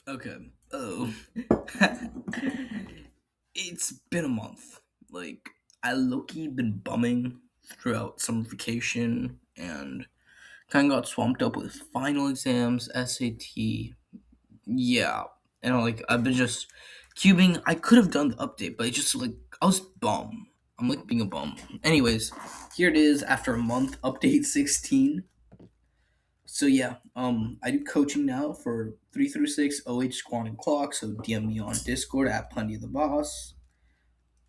Okay. Oh. It's been a month. Like, I low-key been bumming throughout summer vacation and kind of got swamped up with final exams, SAT. Yeah. And I've been just cubing. I could have done the update, but it just I was bum. I'm like being a bum. Anyways, here it is after a month, update 16. So yeah, I do coaching now for 3 through 6 OH Squad and Clock. So DM me on Discord at Pundy the Boss.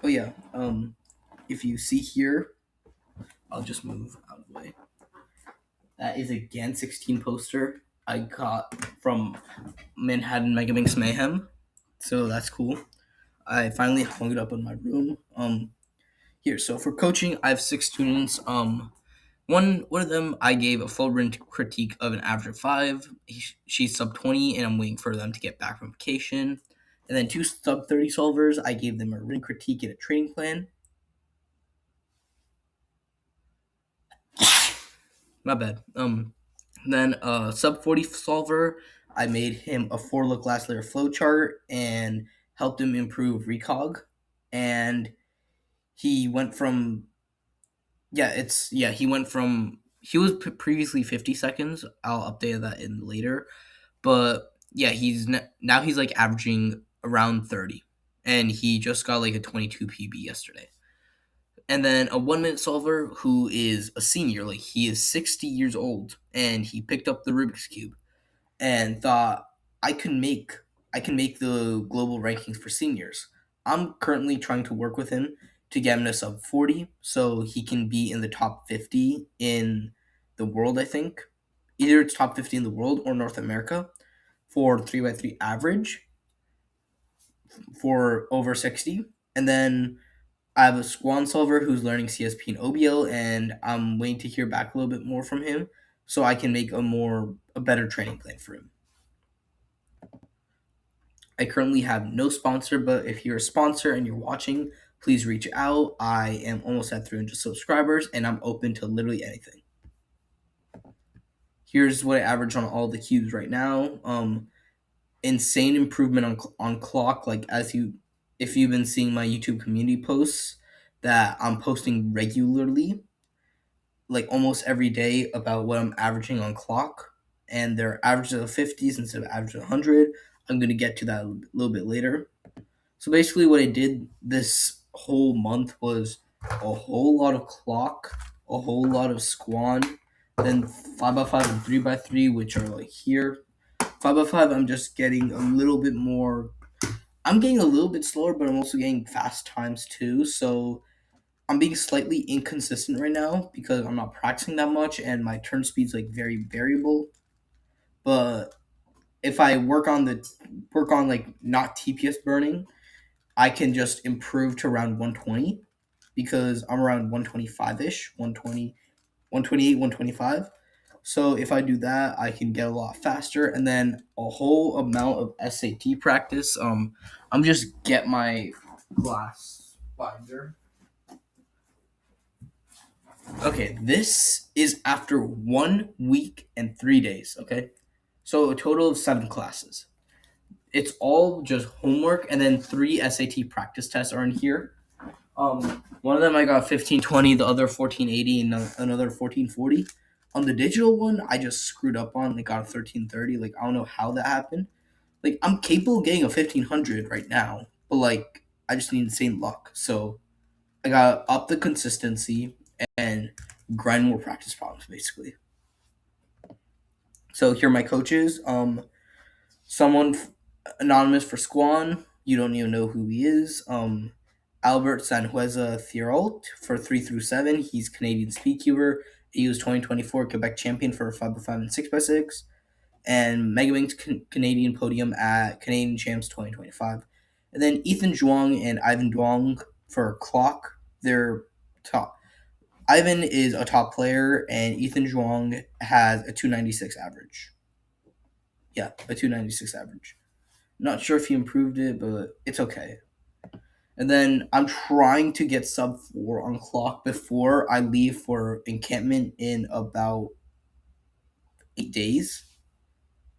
Oh yeah, if you see here, I'll just move out of the way. That is a GAN 16 poster I got from Manhattan Megaminx Mayhem. So that's cool. I finally hung it up in my room. Here, so for coaching, I have 6 students. One of them, I gave a full written critique of an average of 5. She's sub 20, and I'm waiting for them to get back from vacation. And then 2 sub 30 solvers, I gave them a written critique and a training plan. My bad. Then sub 40 solver, I made him a 4-look last layer flowchart and helped him improve recog. And he went from he was previously 50 seconds. I'll update that in later. But yeah, now he's like averaging around 30, and he just got like a 22 PB yesterday. And then a 1 minute solver who is a senior, like he is 60 years old, and he picked up the Rubik's cube and thought I can make the global rankings for seniors. I'm currently trying to work with him to get him to sub 40 so he can be in the top 50 in the world, I think. Either it's top 50 in the world or North America for 3x3 average for over 60. And then I have a Squan solver who's learning CSP and OBL, and I'm waiting to hear back a little bit more from him so I can make a better training plan for him. I currently have no sponsor, but if you're a sponsor and you're watching, please reach out. I am almost at 300 subscribers, and I'm open to literally anything. Here's what I average on all the cubes right now. Insane improvement on clock. Like if you've been seeing my YouTube community posts that I'm posting regularly, like almost every day about what I'm averaging on clock, and they're averages of 50s instead of average of 100. I'm gonna get to that a little bit later. So basically, what I did this whole month was a whole lot of clock, a whole lot of squan, then 5x5 and 3x3, which are like here. 5x5, I'm just getting a little bit more. I'm getting a little bit slower, but I'm also getting fast times too. So I'm being slightly inconsistent right now because I'm not practicing that much, and my turn speed's like very variable. But if I work on like not TPS burning, I can just improve to around 120 because I'm around 125 ish, 120, 128, 125. So if I do that, I can get a lot faster, and then a whole amount of SAT practice. I'm just get my glass binder. Okay, this is after 1 week and 3 days. Okay, so a total of 7 classes. It's all just homework, and then 3 SAT practice tests are in here. One of them I got 1520, the other 1480, and another 1440. On the digital one, I just screwed up on. Like got a 1330. Like I don't know how that happened. Like I'm capable of getting a 1500 right now, but like I just need insane luck. So I got up the consistency and grind more practice problems basically. So here are my coaches. Someone anonymous for Squan. You don't even know who he is. Albert Sanhueza Thierrault for 3 through 7. He's Canadian speedcuber. He was 2024 Quebec champion for 5x5 and 6x6. And Megawink's Canadian podium at Canadian Champs 2025. And then Ethan Zhuang and Ivan Duong for Clock. They're top. Ivan is a top player, and Ethan Zhuang has a 296 average. Yeah, a 296 average. Not sure if he improved it, but it's okay. And then I'm trying to get sub 4 on clock before I leave for encampment in about 8 days.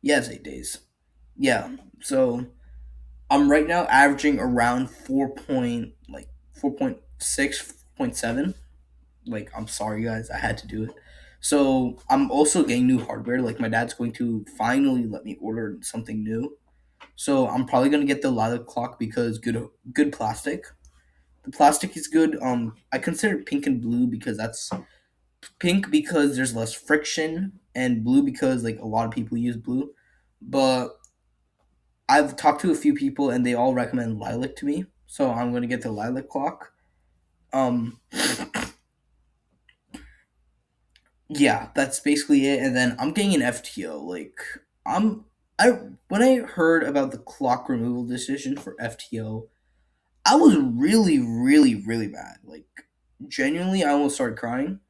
Yeah, it's 8 days. Yeah. So I'm right now averaging around 4.6, 4.7. Like, I'm sorry guys, I had to do it. So I'm also getting new hardware. Like, my dad's going to finally let me order something new. So I'm probably gonna get the Lilac clock because good plastic. The plastic is good. I consider pink and blue because that's pink because there's less friction, and blue because like a lot of people use blue. But I've talked to a few people and they all recommend lilac to me, so I'm gonna get the lilac clock. Um, yeah, that's basically it. And then I'm getting an FTO. Like, I'm I when I heard about the clock removal decision for FTO, I was really, really, really bad. Like, genuinely, I almost started crying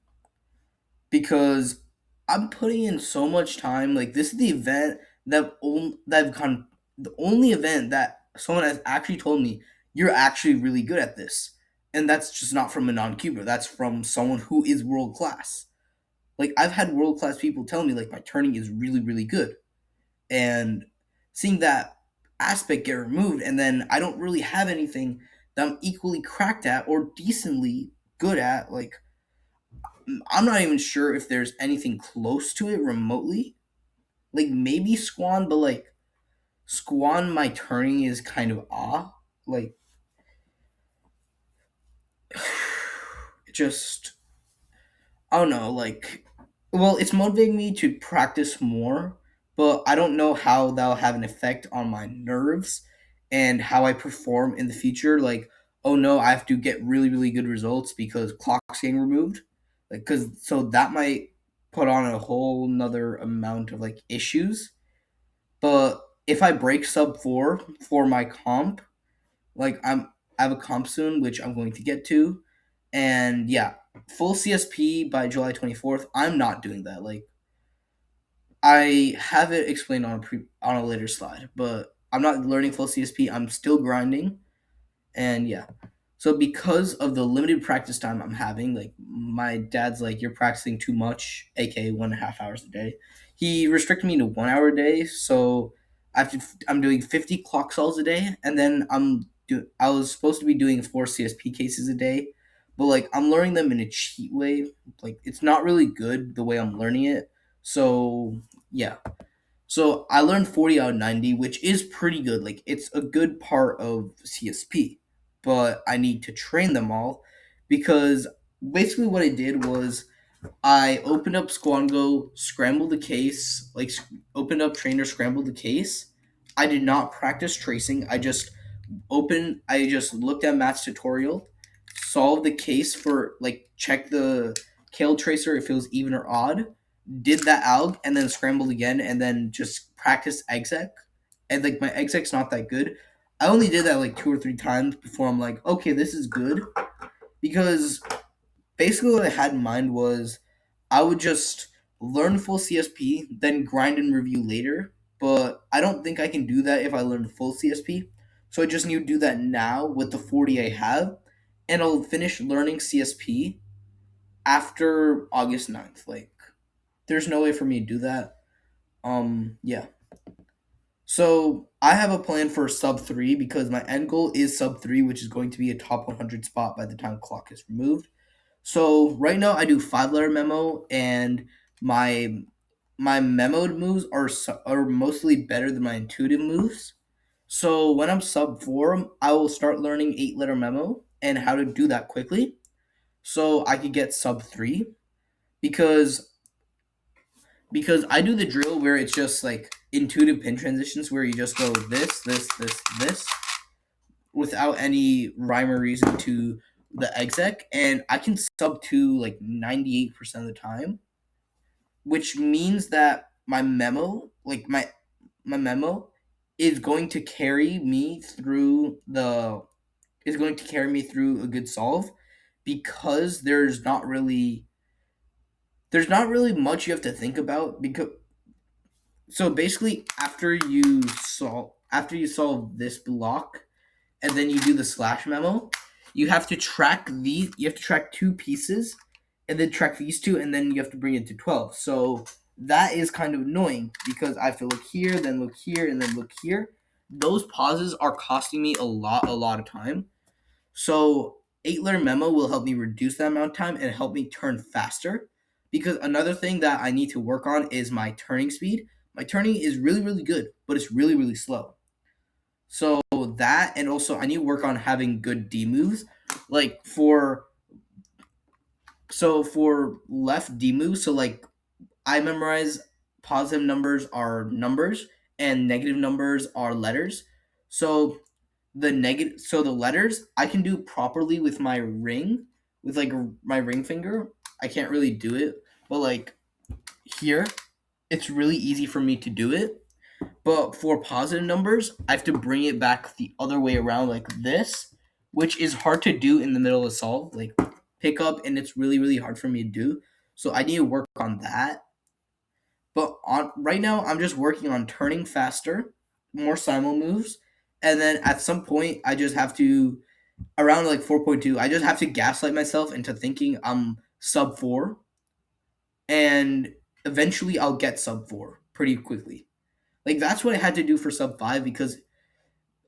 because I'm putting in so much time. Like, this is the event that I've gone, the only event that someone has actually told me you're actually really good at this, and that's just not from a non-cuber. That's from someone who is world class. Like, I've had world class people tell me like my turning is really, really good, and seeing that aspect get removed, and then I don't really have anything that I'm equally cracked at or decently good at. Like, I'm not even sure if there's anything close to it remotely. Like, maybe Squan, but like Squan, my turning is kind of like just I don't know, like, well, it's motivating me to practice more, but I don't know how that'll have an effect on my nerves and how I perform in the future. Like, oh no, I have to get really, really good results because clock's getting removed. Like, cause so that might put on a whole nother amount of like issues. But if I break sub four for my comp, like I have a comp soon, which I'm going to get to, and yeah, full CSP by July 24th. I'm not doing that. Like, I have it explained on a later slide, but I'm not learning full CSP. I'm still grinding, and yeah. So because of the limited practice time I'm having, like my dad's like, you're practicing too much, aka 1.5 hours a day. He restricted me to 1 hour a day, so I'm doing 50 clock cells a day, and then I was supposed to be doing 4 CSP cases a day, but like I'm learning them in a cheat way. Like, it's not really good the way I'm learning it. So yeah, so I learned 40 out of 90, which is pretty good. Like, it's a good part of CSP, but I need to train them all because basically what I did was I opened up Squango, scrambled the case, like opened up Trainer, scrambled the case. I did not practice tracing. I just looked at Matt's tutorial, solved the case for like check the Kale tracer if it was even or odd, did that alg, and then scrambled again, and then just practiced exec. And like my exec's not that good. I only did that like 2 or 3 times before I'm like, okay, this is good. Because basically what I had in mind was I would just learn full CSP, then grind and review later. But I don't think I can do that if I learn full CSP. So I just need to do that now with the 40 I have. And I'll finish learning CSP after August 9th. Like, there's no way for me to do that. Yeah. So I have a plan for sub three because my end goal is sub three, which is going to be a top 100 spot by the time clock is removed. So right now I do 5 letter memo, and my my memoed moves are mostly better than my intuitive moves. So when I'm sub four, I will start learning 8 letter memo and how to do that quickly, so I could get sub three because I do the drill where it's just like intuitive pin transitions where you just go this, this, this, this without any rhyme or reason to the exec, and I can sub to like 98% of the time, which means that my memo is going to carry me through a good solve because there's not really much you have to think about because so basically after you solve this block and then you do the slash memo, you have to track 2 pieces and then track these two, and then you have to bring it to 12. So that is kind of annoying because I have to look here, then look here, and then look here. Those pauses are costing me a lot of time. So 8-letter memo will help me reduce that amount of time and help me turn faster. Because another thing that I need to work on is my turning speed. My turning is really, really good, but it's really, really slow. So that, and also I need to work on having good D moves. Like for left D moves, so like I memorize positive numbers are numbers and negative numbers are letters. So the letters I can do properly with my ring, with like my ring finger. I can't really do it, but like here, it's really easy for me to do it. But for positive numbers, I have to bring it back the other way around like this, which is hard to do in the middle of solve, like pick up, and it's really, really hard for me to do. So I need to work on that. But on right now, I'm just working on turning faster, more simul moves, and then at some point, I just have to around like 4.2. I just have to gaslight myself into thinking I'm sub four, and eventually I'll get sub four pretty quickly. Like that's what I had to do for sub five because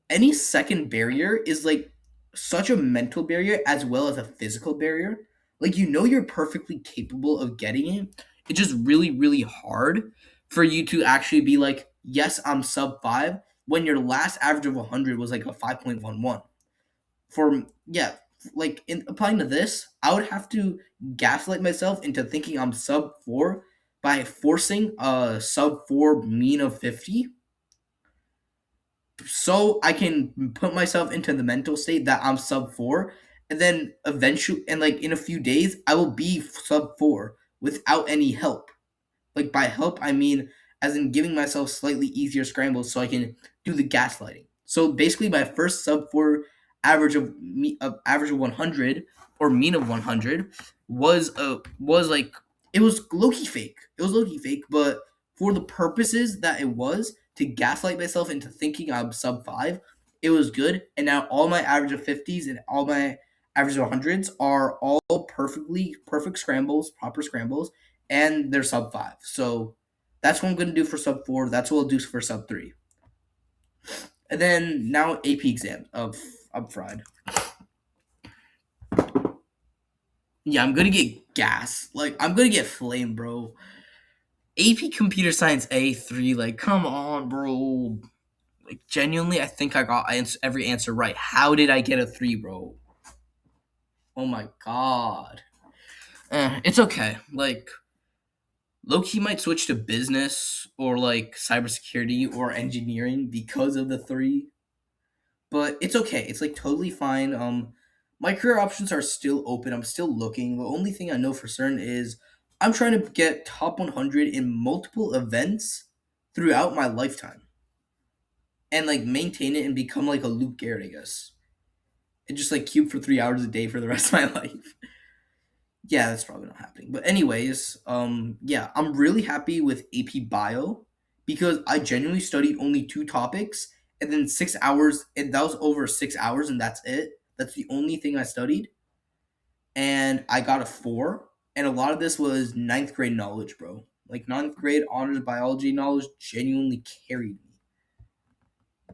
any second barrier is like such a mental barrier as well as a physical barrier. Like you're perfectly capable of getting it. It's just really, really hard for you to actually be like, yes, I'm sub five when your last average of 100 was like a 5.11. For yeah, like in applying to this, I would have to gaslight myself into thinking I'm sub four by forcing a sub four mean of 50 so I can put myself into the mental state that I'm sub four, and then eventually, and like in a few days, I will be sub four without any help. Like by help, I mean as in giving myself slightly easier scrambles so I can do the gaslighting. So basically, my first sub four average of 100 or mean of 100 was like it was low key fake. It was low key fake, but for the purposes that it was to gaslight myself into thinking I'm sub five, it was good. And now all my average of 50s and all my average of hundreds are all perfect scrambles, proper scrambles, and they're sub five. So that's what I'm gonna do for sub four. That's what I'll do for sub three. And then now AP exam of I'm fried. Yeah, I'm gonna get gas. Like I'm gonna get flame, bro. AP Computer Science A3. Like, come on, bro. Like genuinely, I think I got every answer right. How did I get a 3, bro? Oh my god. It's okay. Like Loki might switch to business or like cybersecurity or engineering because of the 3, but it's okay. It's like totally fine. My career options are still open. I'm still looking. The only thing I know for certain is I'm trying to get top 100 in multiple events throughout my lifetime and like maintain it and become like a Luke Garrett, I guess. And just like cube for 3 hours a day for the rest of my life. Yeah, that's probably not happening. But anyways, yeah, I'm really happy with AP Bio because I genuinely studied only 2 topics and then 6 hours, and that was over 6 hours, and that's it. That's the only thing I studied, and I got a 4. And a lot of this was ninth grade knowledge, bro. Like ninth grade honors biology knowledge genuinely carried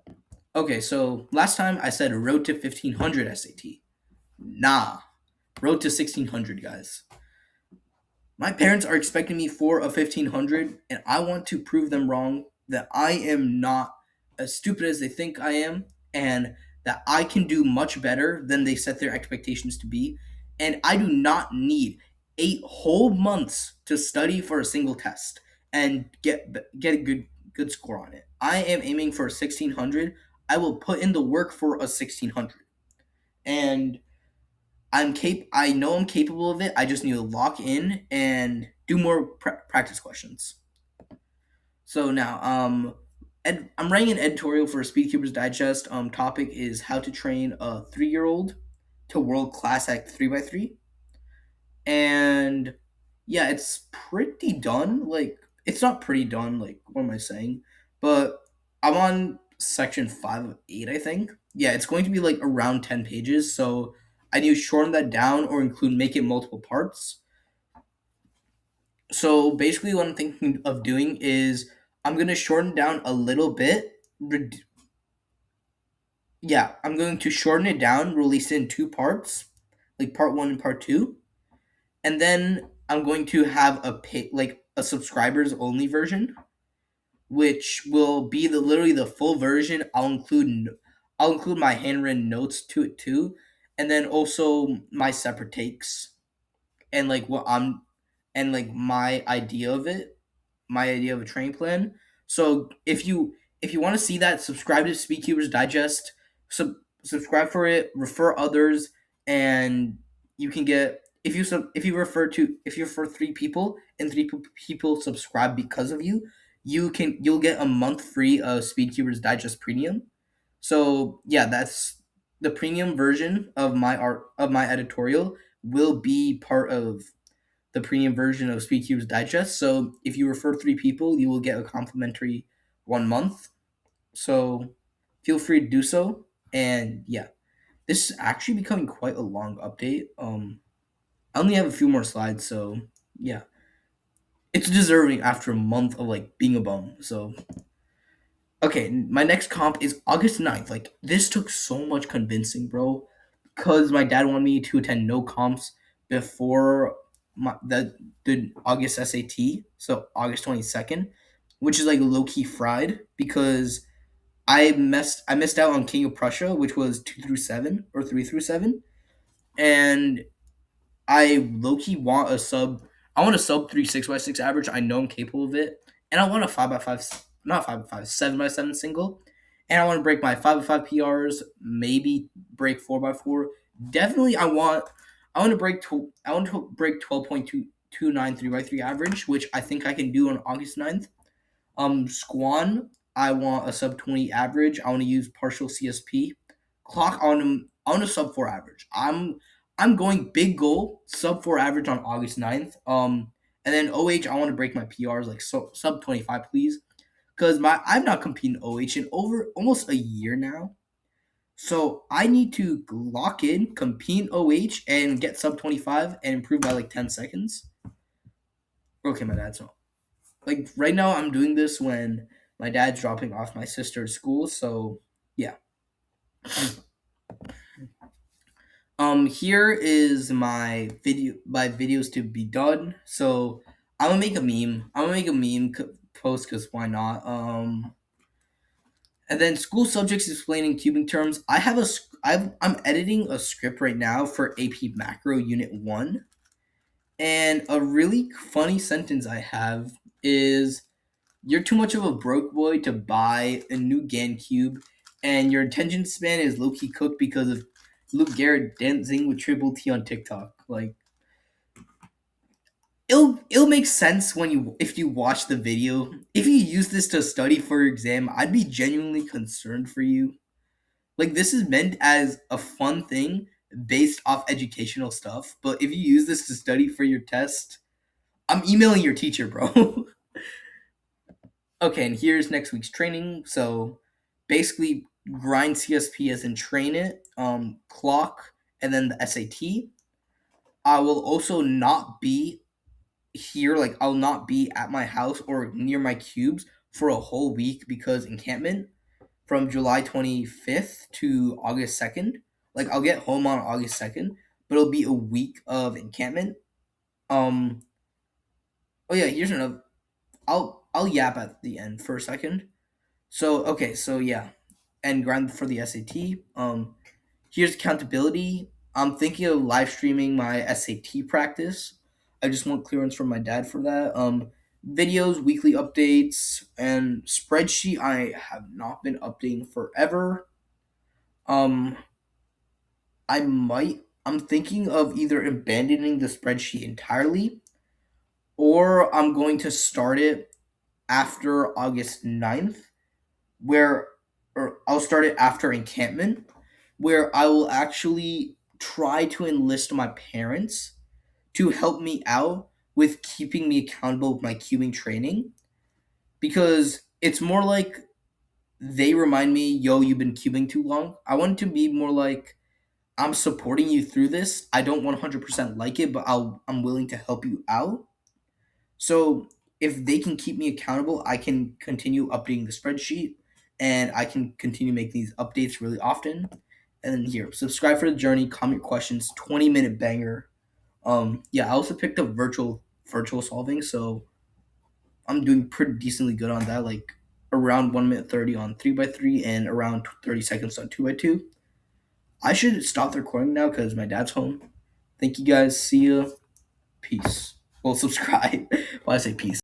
me. Okay, so last time I said road to 1500 SAT. Nah, road to 1600, guys. My parents are expecting me for a 1500, and I want to prove them wrong that I am not as stupid as they think I am, and that I can do much better than they set their expectations to be. And I do not need 8 whole months to study for a single test and get a good score on it. I am aiming for a 1600. I will put in the work for a 1600. And I know I'm capable of it. I just need to lock in and do more practice questions. So now, I'm writing an editorial for Speedkeepers Digest. Topic is how to train a 3-year-old to world class at 3x3. And yeah, it's pretty done. Like it's not pretty done. Like what am I saying? But I'm on section 5 of 8, I think. Yeah, it's going to be like around 10 pages. So I need to shorten that down or make it multiple parts. So basically, what I'm thinking of doing is I'm gonna shorten down a little bit. Yeah, I'm going to shorten it down, release it in two parts, like part one and part two, and then I'm going to have like a subscribers only version, which will be the literally the full version. I'll include my handwritten notes to it too, and then also my separate takes and like what I'm and like my idea of a training plan. So if you want to see that, subscribe to Speedcubers Digest. Subscribe for it. Refer others, and you can get if you refer three people and people subscribe because of you, you'll get a month free of Speedcubers Digest Premium. So yeah, that's the premium version of my editorial will be part of the premium version of SpeedCube's Digest. So if you refer three people, you will get a complimentary 1 month. So feel free to do so. And yeah, this is actually becoming quite a long update. I only have a few more slides, so yeah, it's deserving after a month of like being a bum. So okay, my next comp is August 9th. Like this took so much convincing, bro, because my dad wanted me to attend no comps before the August SAT, so August 22nd, which is like low key fried because I missed out on King of Prussia, which was 2 through 7 or 3 through 7, and I low key want a sub. I want a sub 3 6x6 average. I know I'm capable of it, and I want a 5x5, not 5x5, 7x7 single, and I want to break my 5x5 PRs. Maybe break 4x4. Definitely, I want to break 12.229 3x3 average, which I think I can do on August 9th. Squan, I want a sub 20 average. I want to use partial CSP. Clock on a sub 4 average. I'm going big goal sub 4 average on August 9th. And then OH, I want to break my PRs like sub 25, please, because my I've not competed in OH in over almost a year now. So I need to lock in, compete in OH, and get sub 25 and improve by like 10 seconds. Okay, my dad's not. Like right now, I'm doing this when my dad's dropping off my sister at school. So yeah. Here is my videos to be done. So I'm gonna make a meme. I'm gonna make a post because why not? And then school subjects explaining cubing terms. I'm editing a script right now for AP Macro Unit 1. And a really funny sentence I have is you're too much of a broke boy to buy a new GAN cube, and your attention span is low key cooked because of Luke Garrett dancing with Triple T on TikTok. Like it'll make sense when you if you watch the video. If you use this to study for your exam, I'd be genuinely concerned for you. Like this is meant as a fun thing based off educational stuff, but if you use this to study for your test, I'm emailing your teacher, bro. Okay, and here's next week's training. So basically grind CSP as in train it, clock, and then the SAT. I will also not be here, like I'll not be at my house or near my cubes for a whole week because encampment from July 25th to August 2nd. Like I'll get home on August 2nd, but it'll be a week of encampment. Um oh yeah, here's another I'll yap at the end for a second. So okay, so yeah, and grind for the SAT. Here's accountability. I'm thinking of live streaming my SAT practice. I just want clearance from my dad for that. Videos, weekly updates, and spreadsheet. I have not been updating forever. Um, I'm thinking of either abandoning the spreadsheet entirely, or I'm going to start it after August 9th, where or I'll start it after encampment, where I will actually try to enlist my parents to help me out with keeping me accountable with my cubing training, because it's more like they remind me, yo, you've been cubing too long. I want it to be more like I'm supporting you through this. I don't 100% like it, but I'm willing to help you out. So if they can keep me accountable, I can continue updating the spreadsheet, and I can continue making these updates really often. And then here, subscribe for the journey, comment questions, 20-minute banger. Yeah, I also picked up virtual solving, so I'm doing pretty decently good on that. Like around 1 minute 30 on 3x3 and around 30 seconds on 2x2. I should stop the recording now because my dad's home. Thank you guys. See ya. Peace. Well, subscribe. Why I say peace.